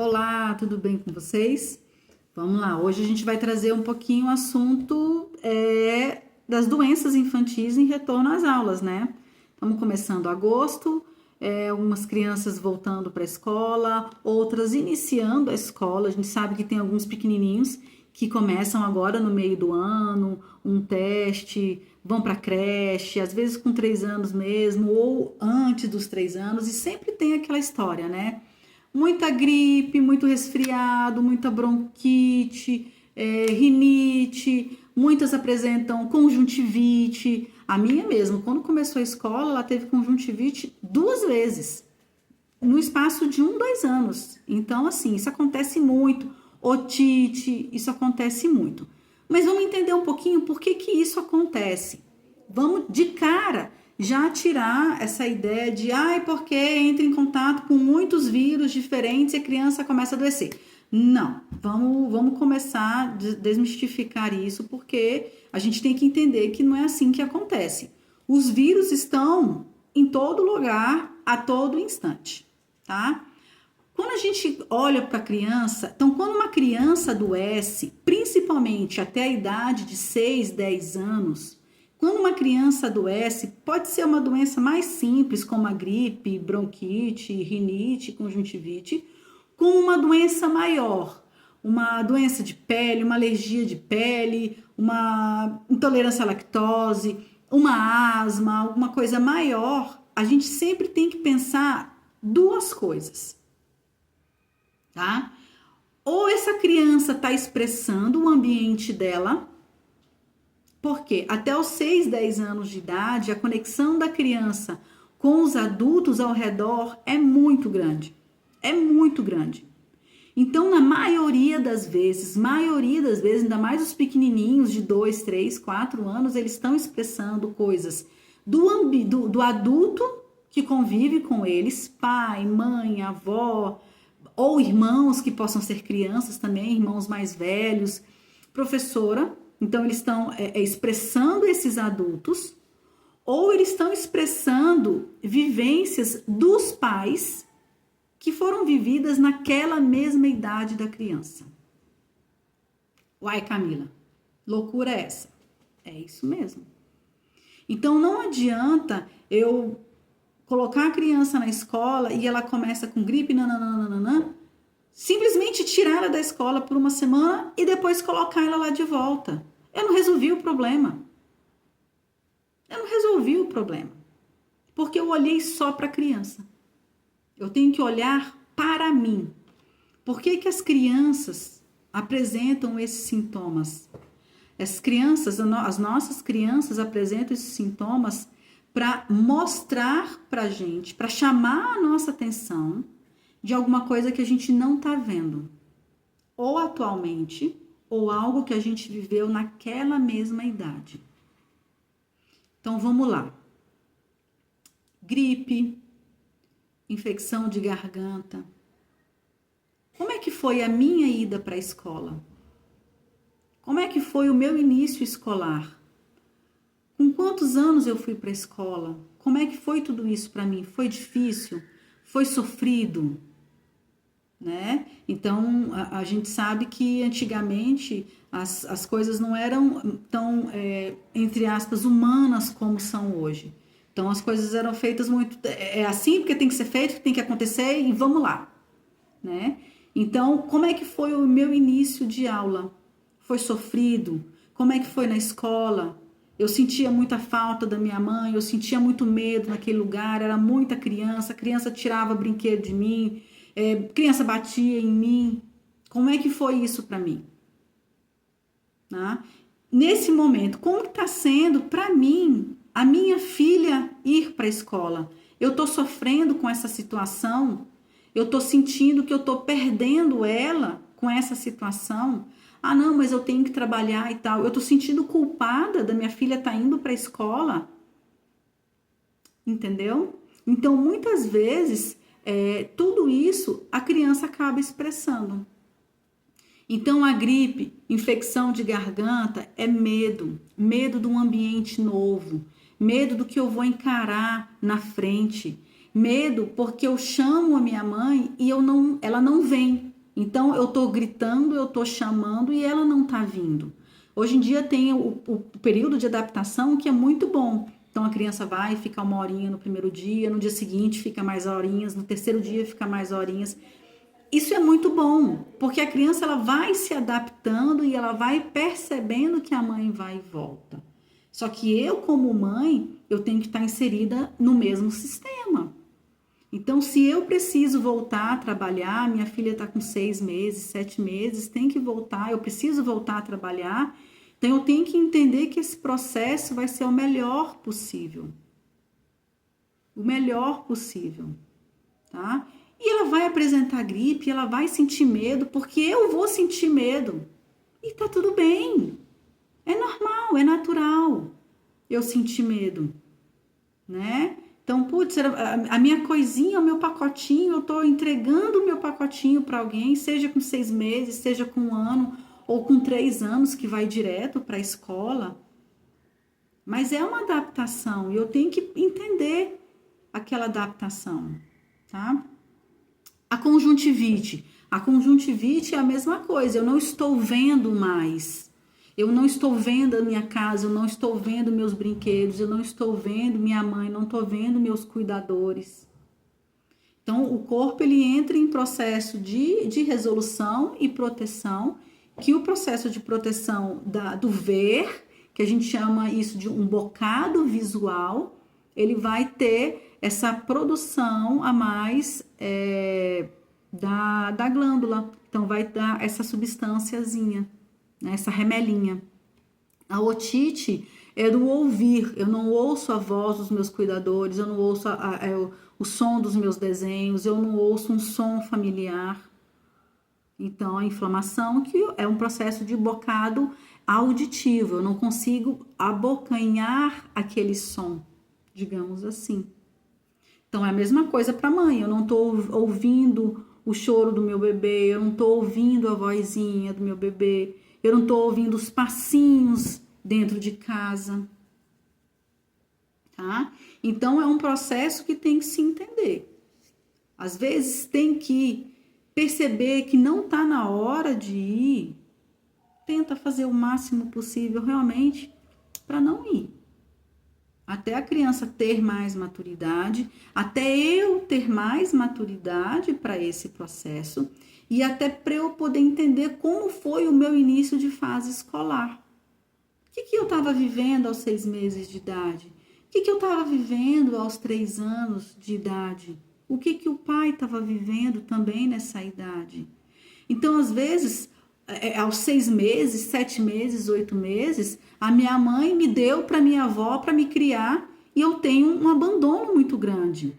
Olá, tudo bem com vocês? Vamos lá, hoje a gente vai trazer um pouquinho o assunto das doenças infantis em retorno às aulas, né? Estamos começando agosto, algumas crianças voltando para a escola, outras iniciando a escola. A gente sabe que tem alguns pequenininhos que começam agora no meio do ano, um teste, vão para creche, às vezes com 3 anos mesmo, ou antes dos 3 anos, e sempre tem aquela história, né? Muita gripe, muito resfriado, muita bronquite, rinite, muitas apresentam conjuntivite. A minha mesmo, quando começou a escola, ela teve conjuntivite 2 vezes, no espaço de 2 anos. Então, assim, isso acontece muito. Otite, isso acontece muito. Mas vamos entender um pouquinho por que que isso acontece. Vamos de cara já tirar essa ideia de porque entra em contato com muitos vírus diferentes e a criança começa a adoecer. Não, vamos começar a desmistificar isso, porque a gente tem que entender que não é assim que acontece. Os vírus estão em todo lugar, a todo instante, tá? Quando a gente olha para a criança, então quando uma criança adoece, principalmente até a idade de 6, 10 anos, quando uma criança adoece, pode ser uma doença mais simples, como a gripe, bronquite, rinite, conjuntivite, como uma doença maior, uma doença de pele, uma alergia de pele, uma intolerância à lactose, uma asma, alguma coisa maior. A gente sempre tem que pensar duas coisas, tá? Ou essa criança está expressando o ambiente dela, porque até os 6, 10 anos de idade, a conexão da criança com os adultos ao redor é muito grande. É muito grande. Então, na maioria das vezes, ainda mais os pequenininhos de 2, 3, 4 anos, eles estão expressando coisas do adulto que convive com eles, pai, mãe, avó, ou irmãos que possam ser crianças também, irmãos mais velhos, professora. Então, eles estão expressando esses adultos, ou eles estão expressando vivências dos pais que foram vividas naquela mesma idade da criança. Uai, Camila, loucura é essa? É isso mesmo. Então, não adianta eu colocar a criança na escola e ela começa com gripe, nananana, simplesmente tirar ela da escola por uma semana e depois colocar ela lá de volta. Eu não resolvi o problema. Porque eu olhei só para a criança. Eu tenho que olhar para mim. Por que que as crianças apresentam esses sintomas? As nossas crianças apresentam esses sintomas para mostrar para a gente, para chamar a nossa atenção de alguma coisa que a gente não está vendo. Ou atualmente, ou algo que a gente viveu naquela mesma idade. Então, vamos lá. Gripe, infecção de garganta. Como é que foi a minha ida para a escola? Como é que foi o meu início escolar? Com quantos anos eu fui para a escola? Como é que foi tudo isso para mim? Foi difícil? Foi sofrido? Né? Então, a gente sabe que antigamente as coisas não eram tão, entre aspas, humanas como são hoje. Então, as coisas eram feitas muito... É assim porque tem que ser feito, tem que acontecer e vamos lá. Né? Então, como é que foi o meu início de aula? Foi sofrido? Como é que foi na escola? Eu sentia muita falta da minha mãe, eu sentia muito medo naquele lugar, era muita criança, a criança tirava brinquedo de mim, criança batia em mim. Como é que foi isso para mim? Tá? Nesse momento, como está sendo para mim, a minha filha ir para a escola? Eu estou sofrendo com essa situação? Eu estou sentindo que eu estou perdendo ela com essa situação? Ah, não, mas eu tenho que trabalhar e tal. Eu estou sentindo culpada da minha filha estar indo para a escola? Entendeu? Então, muitas vezes... tudo isso a criança acaba expressando. Então, a gripe, infecção de garganta é medo de um ambiente novo, medo do que eu vou encarar na frente, medo porque eu chamo a minha mãe e ela não vem. Então, eu tô gritando, eu tô chamando e ela não tá vindo. Hoje em dia tem o período de adaptação que é muito bom. Então, a criança vai ficar uma horinha no primeiro dia, no dia seguinte fica mais horinhas, no terceiro dia fica mais horinhas. Isso é muito bom, porque a criança ela vai se adaptando e ela vai percebendo que a mãe vai e volta. Só que eu, como mãe, eu tenho que estar inserida no mesmo sistema. Então, se eu preciso voltar a trabalhar, minha filha está com 6 meses, 7 meses, tem que voltar, eu preciso voltar a trabalhar, então eu tenho que entender que esse processo vai ser o melhor possível. O melhor possível, tá? E ela vai apresentar gripe, ela vai sentir medo, porque eu vou sentir medo. E tá tudo bem. É normal, é natural eu sentir medo, né? Então, putz, a minha coisinha, o meu pacotinho, eu tô entregando o meu pacotinho para alguém, seja com 6 meses, seja com 1 ano, ou com 3 anos, que vai direto para a escola. Mas é uma adaptação e eu tenho que entender aquela adaptação, tá? A conjuntivite. A conjuntivite é a mesma coisa, eu não estou vendo mais. Eu não estou vendo a minha casa, eu não estou vendo meus brinquedos, eu não estou vendo minha mãe, não estou vendo meus cuidadores. Então, o corpo ele entra em processo de resolução e proteção, que o processo de proteção do ver, que a gente chama isso de um bocado visual, ele vai ter essa produção a mais da glândula. Então, vai dar essa substânciazinha, né, essa remelinha. A otite é do ouvir. Eu não ouço a voz dos meus cuidadores, eu não ouço o som dos meus desenhos, eu não ouço um som familiar. Então, a inflamação que é um processo de bocado auditivo. Eu não consigo abocanhar aquele som, digamos assim. Então, é a mesma coisa para a mãe. Eu não estou ouvindo o choro do meu bebê, eu não estou ouvindo a vozinha do meu bebê, eu não estou ouvindo os passinhos dentro de casa, tá? Então, é um processo que tem que se entender. Às vezes, tem que perceber que não está na hora de ir, tenta fazer o máximo possível realmente para não ir. Até a criança ter mais maturidade, até eu ter mais maturidade para esse processo e até para eu poder entender como foi o meu início de fase escolar. O que eu estava vivendo aos 6 meses de idade? O que eu estava vivendo aos 3 anos de idade? O que o pai estava vivendo também nessa idade? Então, às vezes, aos 6 meses, 7 meses, 8 meses, a minha mãe me deu para minha avó para me criar e eu tenho um abandono muito grande.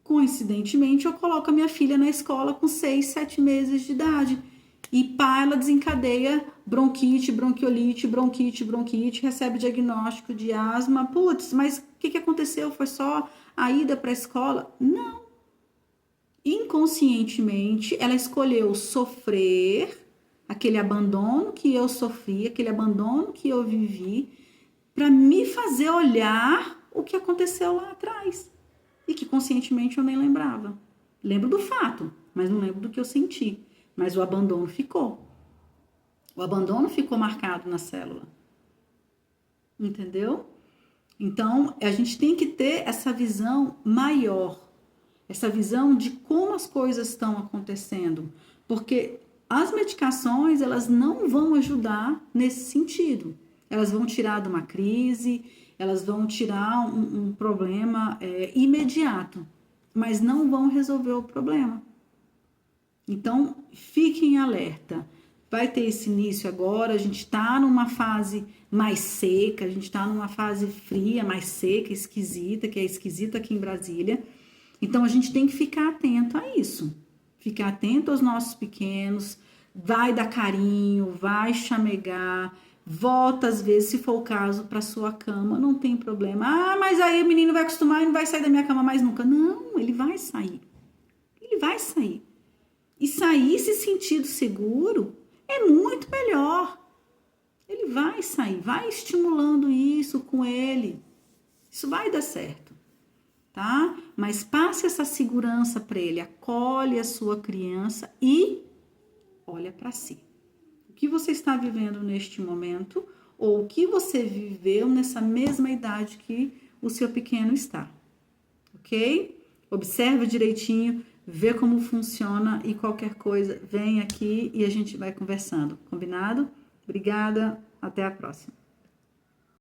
Coincidentemente, eu coloco a minha filha na escola com 6, 7 meses de idade. E pá, ela desencadeia bronquite, bronquiolite, bronquite, recebe diagnóstico de asma. Putz, mas o que aconteceu? Foi só a ida para a escola? Não. Inconscientemente, ela escolheu sofrer aquele abandono que eu sofri, aquele abandono que eu vivi, para me fazer olhar o que aconteceu lá atrás. E que conscientemente eu nem lembrava. Lembro do fato, mas não lembro do que eu senti. Mas o abandono ficou. O abandono ficou marcado na célula. Entendeu? Então, a gente tem que ter essa visão maior. Essa visão de como as coisas estão acontecendo. Porque as medicações, elas não vão ajudar nesse sentido. Elas vão tirar de uma crise, elas vão tirar um problema imediato, mas não vão resolver o problema. Então, fiquem alerta. Vai ter esse início agora, a gente está numa fase mais seca, a gente está numa fase fria, mais seca, esquisita, que é esquisita aqui em Brasília. Então, a gente tem que ficar atento a isso. Ficar atento aos nossos pequenos, vai dar carinho, vai chamegar, volta às vezes, se for o caso, para sua cama, não tem problema. Ah, mas aí o menino vai acostumar e não vai sair da minha cama mais nunca. Não, ele vai sair. Ele vai sair. E sair se sentindo seguro é muito melhor. Ele vai sair, vai estimulando isso com ele. Isso vai dar certo, tá? Mas passe essa segurança para ele, acolhe a sua criança e para si. O que você está vivendo neste momento ou o que você viveu nessa mesma idade que o seu pequeno está, ok? Observe direitinho, vê como funciona e qualquer coisa, vem aqui e a gente vai conversando, combinado? Obrigada, até a próxima.